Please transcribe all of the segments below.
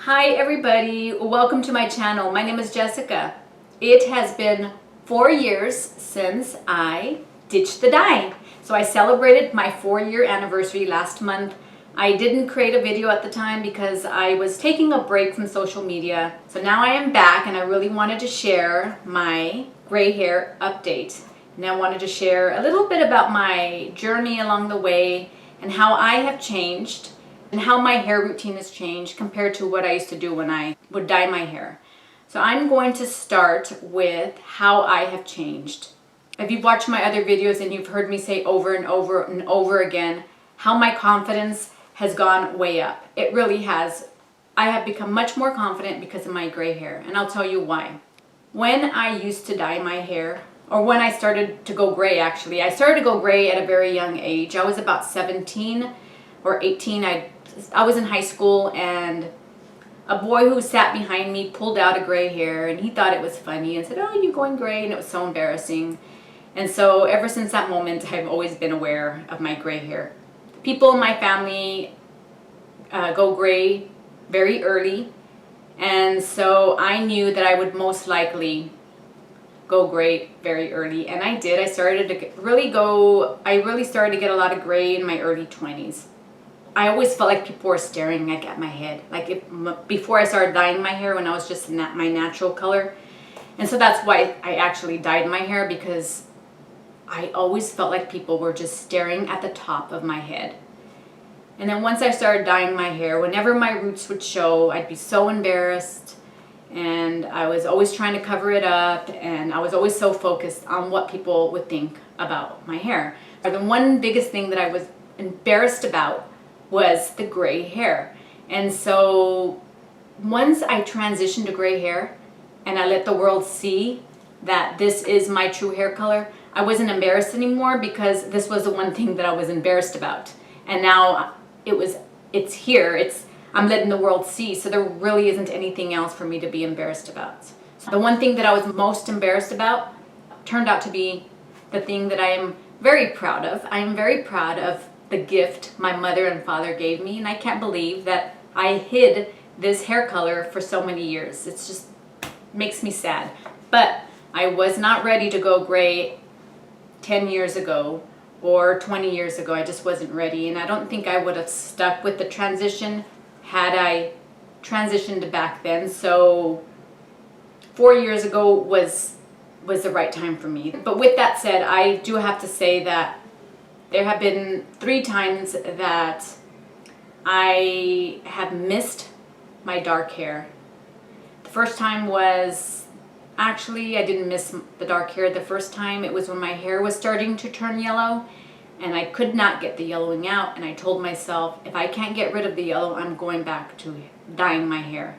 Hi everybody, welcome to my channel. My name is Jessica. It has been 4 years since I ditched the dye. So I celebrated my 4-year anniversary last month. I didn't create a video at the time because I was taking a break from social media. So now I am back and I really wanted to share my gray hair update. And I wanted to share a little bit about my journey along the way and how I have changed and how my hair routine has changed compared to what I used to do when I would dye my hair. So I'm going to start with how I have changed. If you've watched my other videos and you've heard me say over and over and over again how my confidence has gone way up. It really has. I have become much more confident because of my gray hair, and I'll tell you why. When I used to dye my hair, or when I started to go gray actually, I started to go gray at a very young age. I was about 17 or 18. I was in high school and a boy who sat behind me pulled out a gray hair and he thought it was funny and said, "Oh, you're going gray," and it was so embarrassing. And so ever since that moment, I've always been aware of my gray hair. People in my family go gray very early, and so I knew that I would most likely go gray very early, and I did. I really started to get a lot of gray in my early 20s. I always felt like people were staring at my head, before I started dyeing my hair when I was just my natural color. And so that's why I actually dyed my hair, because I always felt like people were just staring at the top of my head. And then once I started dyeing my hair, whenever my roots would show, I'd be so embarrassed, and I was always trying to cover it up, and I was always so focused on what people would think about my hair. The one biggest thing that I was embarrassed about was the gray hair. And so once I transitioned to gray hair and I let the world see that this is my true hair color, I wasn't embarrassed anymore, because this was the one thing that I was embarrassed about. And now it's here, I'm letting the world see, so there really isn't anything else for me to be embarrassed about. So the one thing that I was most embarrassed about turned out to be the thing that I am very proud of. I am very proud of the gift my mother and father gave me, and I can't believe that I hid this hair color for so many years. It's just makes me sad. But I was not ready to go gray 10 years ago or 20 years ago. I just wasn't ready, and I don't think I would have stuck with the transition had I transitioned back then. So 4 years ago was the right time for me. But with that said, I do have to say that there have been 3 times that I have missed my dark hair. The first time was, actually I didn't miss the dark hair the first time. It was when my hair was starting to turn yellow and I could not get the yellowing out, and I told myself, if I can't get rid of the yellow, I'm going back to dyeing my hair.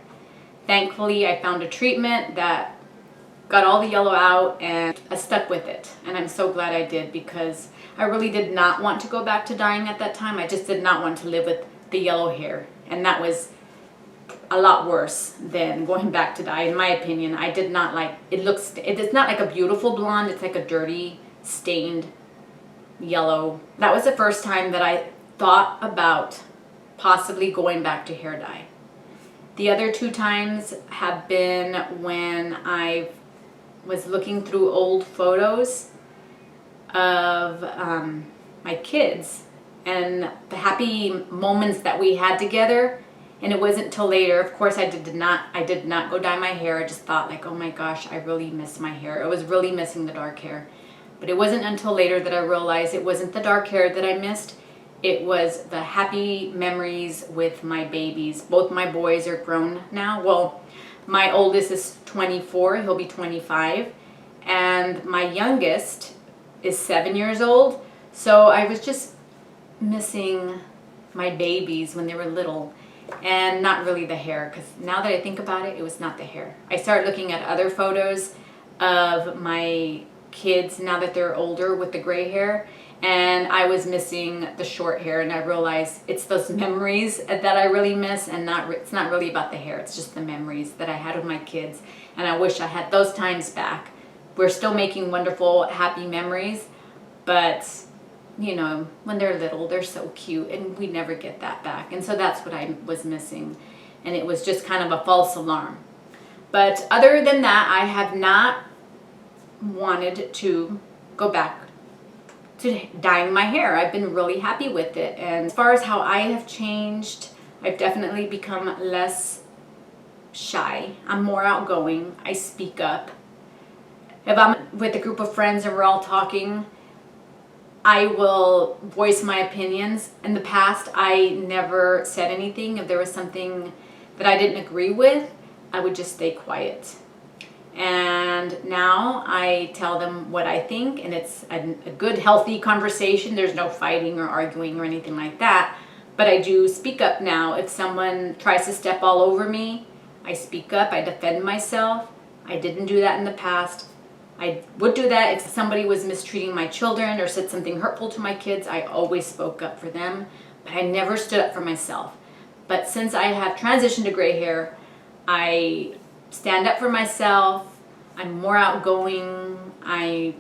Thankfully, I found a treatment that got all the yellow out, and I stuck with it. And I'm so glad I did, because I really did not want to go back to dyeing at that time. I just did not want to live with the yellow hair, and that was a lot worse than going back to dye, in my opinion. I did not like it. It's not like a beautiful blonde, it's like a dirty, stained yellow. That was the first time that I thought about possibly going back to hair dye. The other 2 times have been when I was looking through old photos of my kids and the happy moments that we had together, and it wasn't till later. Of course, I did not go dye my hair. I just thought, like, oh my gosh, I really miss my hair. I was really missing the dark hair. But it wasn't until later that I realized it wasn't the dark hair that I missed. It was the happy memories with my babies. Both my boys are grown now. Well, my oldest is 24, he'll be 25, and my youngest is 7 years old. So I was just missing my babies when they were little, and not really the hair, because now that I think about it, it was not the hair. I started looking at other photos of my kids now that they're older with the gray hair, and I was missing the short hair, and I realized it's those memories that I really miss, and it's not really about the hair. It's just the memories that I had with my kids, and I wish I had those times back. We're still making wonderful, happy memories, but you know, when they're little, they're so cute, and we never get that back. And so that's what I was missing. and it was just kind of a false alarm. But other than that, I have not wanted to go back to dyeing my hair. I've been really happy with it. And as far as how I have changed, I've definitely become less shy. I'm more outgoing. I speak up. If I'm with a group of friends and we're all talking, I will voice my opinions. In the past, I never said anything. If there was something that I didn't agree with, I would just stay quiet. And now I tell them what I think, and it's a good, healthy conversation. There's no fighting or arguing or anything like that. But I do speak up now. If someone tries to step all over me, I speak up, I defend myself. I didn't do that in the past. I would do that if somebody was mistreating my children or said something hurtful to my kids. I always spoke up for them, but I never stood up for myself. But since I have transitioned to gray hair, I stand up for myself. I'm more outgoing. I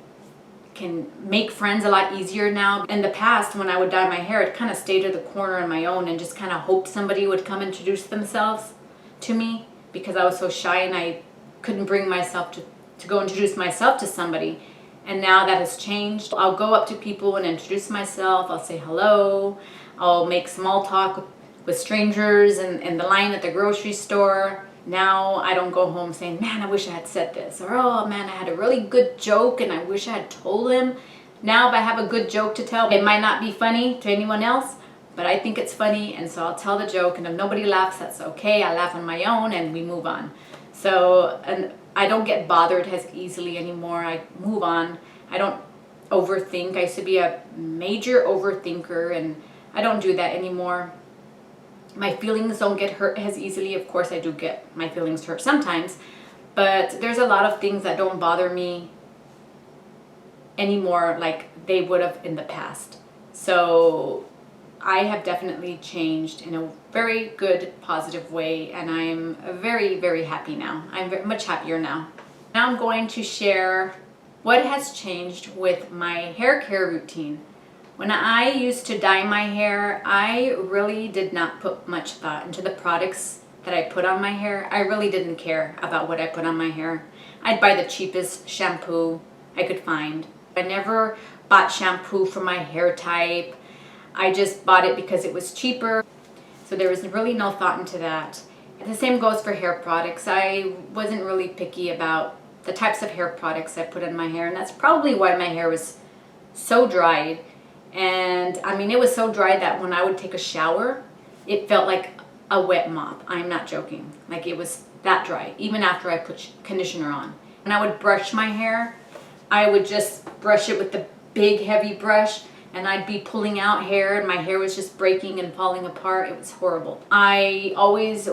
can make friends a lot easier now. In the past, when I would dye my hair, I'd kind of stay to the corner on my own and just kind of hope somebody would come introduce themselves to me, because I was so shy and I couldn't bring myself to go introduce myself to somebody. And now that has changed. I'll go up to people and introduce myself. I'll say hello. I'll make small talk with strangers in the line at the grocery store. Now I don't go home saying, man, I wish I had said this, or oh man, I had a really good joke and I wish I had told him. Now if I have a good joke to tell, it might not be funny to anyone else, but I think it's funny, and so I'll tell the joke, and if nobody laughs, that's okay. I laugh on my own and we move on. So, and I don't get bothered as easily anymore. I move on. I don't overthink. I used to be a major overthinker, and I don't do that anymore. My feelings don't get hurt as easily. Of course, I do get my feelings hurt sometimes, but there's a lot of things that don't bother me anymore like they would have in the past. So I have definitely changed in a very good, positive way, and I'm very, very happy now. I'm much happier now. Now I'm going to share what has changed with my hair care routine. When I used to dye my hair, I really did not put much thought into the products that I put on my hair. I really didn't care about what I put on my hair. I'd buy the cheapest shampoo I could find. I never bought shampoo for my hair type. I just bought it because it was cheaper. So there was really no thought into that. The same goes for hair products. I wasn't really picky about the types of hair products I put in my hair, and that's probably why my hair was so dried. And I mean, it was so dry that when I would take a shower, it felt like a wet mop. I'm not joking. Like, it was that dry, even after I put conditioner on. When I would brush my hair, I would just brush it with the big heavy brush, and I'd be pulling out hair, and my hair was just breaking and falling apart. It was horrible. I always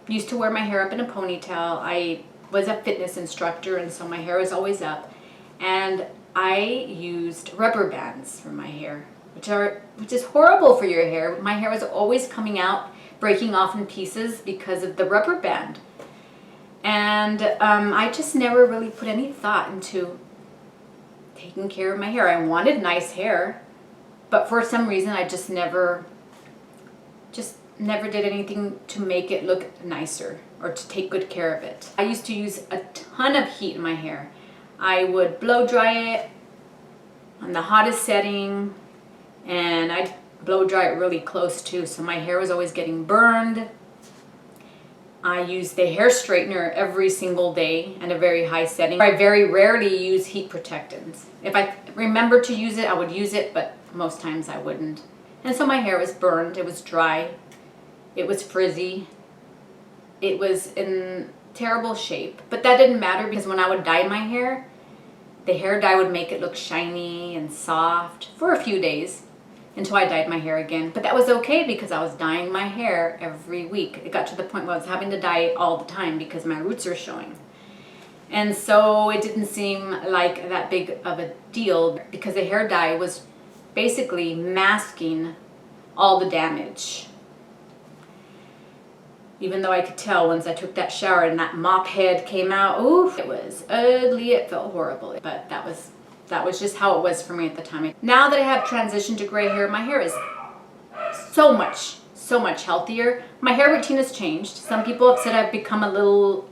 used to wear my hair up in a ponytail. I was a fitness instructor, and so my hair was always up. And I used rubber bands for my hair, which is horrible for your hair. My hair was always coming out, breaking off in pieces because of the rubber band. And I just never really put any thought into taking care of my hair. I wanted nice hair, but for some reason I just never did anything to make it look nicer or to take good care of it. I used to use a ton of heat in my hair. I would blow dry it on the hottest setting, and I'd blow dry it really close too, so my hair was always getting burned. I used the hair straightener every single day at a very high setting. I very rarely use heat protectants. If I remembered to use it, I would use it, but most times I wouldn't. And so my hair was burned, it was dry, it was frizzy, it was in terrible shape. But that didn't matter, because when I would dye my hair, the hair dye would make it look shiny and soft for a few days until I dyed my hair again. But that was okay, because I was dyeing my hair every week. It got to the point where I was having to dye it all the time because my roots are showing. And so it didn't seem like that big of a deal, because the hair dye was basically masking all the damage. Even though I could tell once I took that shower and that mop head came out, ooh, it was ugly, it felt horrible. But that was just how it was for me at the time. Now that I have transitioned to gray hair, my hair is so much so much healthier. My hair routine has changed. Some people have said I've become a little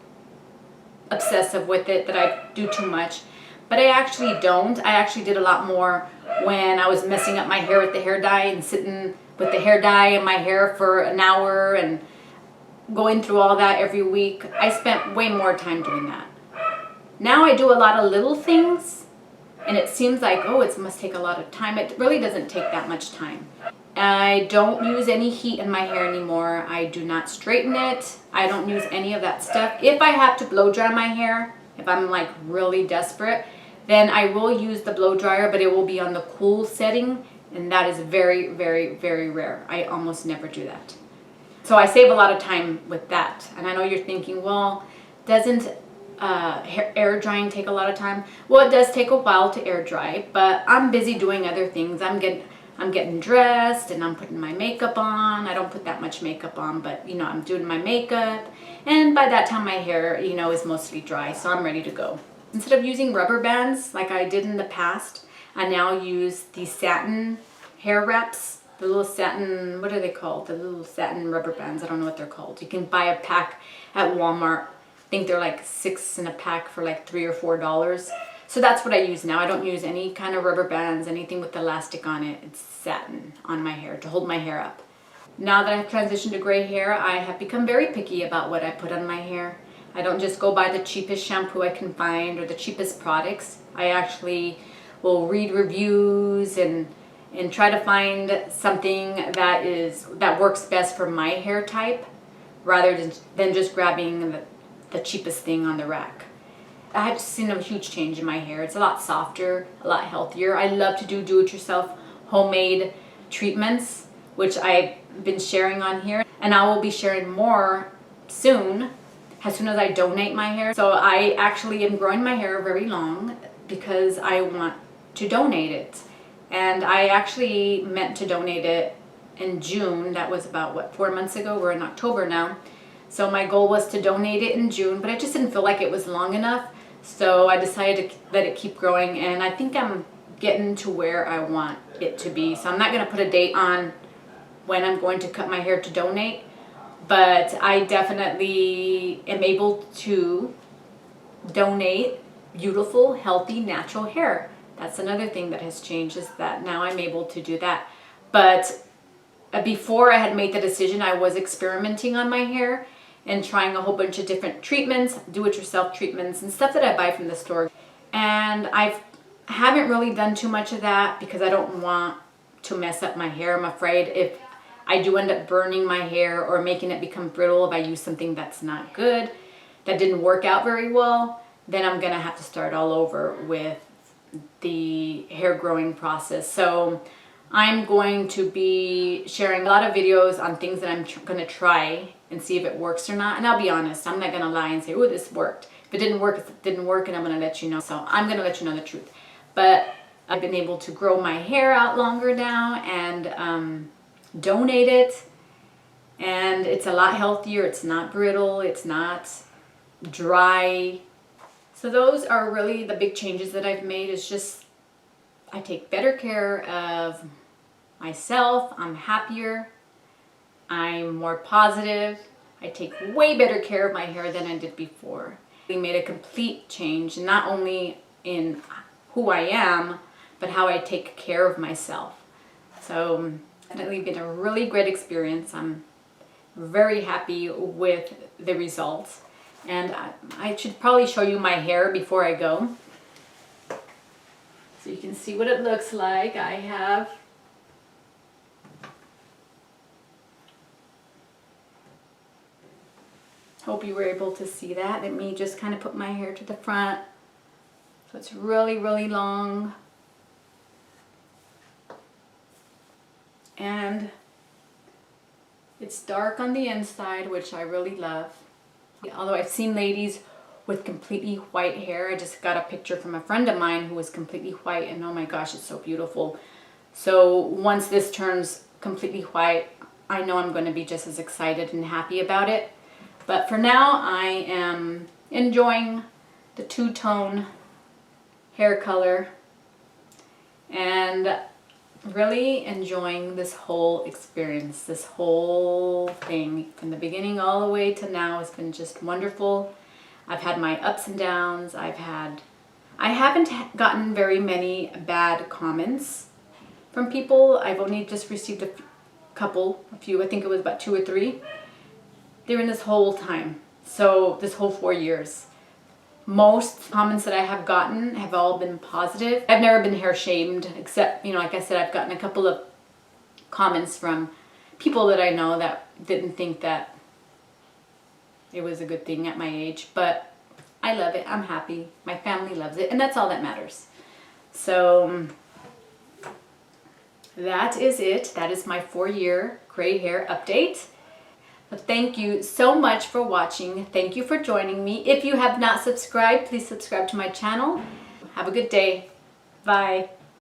obsessive with it, that I do too much, but I actually don't. I actually did a lot more when I was messing up my hair with the hair dye and sitting with the hair dye in my hair for an hour and going through all that every week. I spent way more time doing that. Now I do a lot of little things, and it seems like, oh, it must take a lot of time. It really doesn't take that much time. I don't use any heat in my hair anymore. I do not straighten it. I don't use any of that stuff. If I have to blow dry my hair, if I'm like really desperate, then I will use the blow dryer, but it will be on the cool setting, and that is very, very, very rare. I almost never do that. So I save a lot of time with that. And I know you're thinking, well, doesn't air drying take a lot of time? Well, it does take a while to air dry, but I'm busy doing other things. I'm getting dressed and I'm putting my makeup on. I don't put that much makeup on, but you know, I'm doing my makeup, and by that time my hair, you know, is mostly dry, so I'm ready to go. Instead of using rubber bands like I did in the past, I now use these satin hair wraps. The little satin, what are they called? The little satin rubber bands. I don't know what they're called. You can buy a pack at Walmart. I think they're like 6 in a pack for like $3 or $4. So that's what I use now. I don't use any kind of rubber bands, anything with elastic on it. It's satin on my hair to hold my hair up. Now that I've transitioned to gray hair, I have become very picky about what I put on my hair. I don't just go buy the cheapest shampoo I can find or the cheapest products. I actually will read reviews and try to find something that works best for my hair type, rather than just grabbing the cheapest thing on the rack. I have seen a huge change in my hair. It's a lot softer, a lot healthier. I love to do-it-yourself homemade treatments, which I've been sharing on here, and I will be sharing more soon as I donate my hair. So I actually am growing my hair very long because I want to donate it. And I actually meant to donate it in June. That was about, what, 4 months ago? We're in October now. So my goal was to donate it in June, but I just didn't feel like it was long enough. So I decided to let it keep growing, and I think I'm getting to where I want it to be. So I'm not going to put a date on when I'm going to cut my hair to donate, but I definitely am able to donate beautiful, healthy, natural hair. That's another thing that has changed, is that now I'm able to do that. But before I had made the decision, I was experimenting on my hair and trying a whole bunch of different treatments, do-it-yourself treatments and stuff that I buy from the store. And I haven't really done too much of that because I don't want to mess up my hair. I'm afraid if I do end up burning my hair or making it become brittle if I use something that's not good, that didn't work out very well, then I'm gonna have to start all over with the hair growing process. So I'm going to be sharing a lot of videos on things that I'm going to try and see if it works or not. And I'll be honest, I'm not going to lie and say, oh, this worked. If it didn't work, it didn't work, and I'm going to let you know. So I'm going to let you know the truth. But I've been able to grow my hair out longer now and donate it. And it's a lot healthier. It's not brittle. It's not dry. So those are really the big changes that I've made. Is just I take better care of myself. I'm happier. I'm more positive. I take way better care of my hair than I did before. We made a complete change, not only in who I am, but how I take care of myself. So it's definitely been a really great experience. I'm very happy with the results. And I should probably show you my hair before I go, so you can see what it looks like. I have hope you were able to see that. Let me just kind of put my hair to the front. So it's really, really long. And it's dark on the inside, which I really love. Although I've seen ladies with completely white hair. I just got a picture from a friend of mine who was completely white, and oh my gosh, it's so beautiful. So once this turns completely white, I know I'm going to be just as excited and happy about it. But for now, I am enjoying the two-tone hair color. And really enjoying this whole experience, this whole thing from the beginning all the way to now. It's been just wonderful. I've had my ups and downs. I haven't gotten very many bad comments from people. I've only just received a few, I think it was about 2 or 3 during this whole time. So this whole 4 years. Most comments that I have gotten have all been positive. I've never been hair shamed, except, like I said, I've gotten a couple of comments from people that I know that didn't think that it was a good thing at my age. But I love it. I'm happy. My family loves it. And that's all that matters. So that is it. That is my 4-year gray hair update. But thank you so much for watching. Thank you for joining me. If you have not subscribed, please subscribe to my channel. Have a good day. Bye.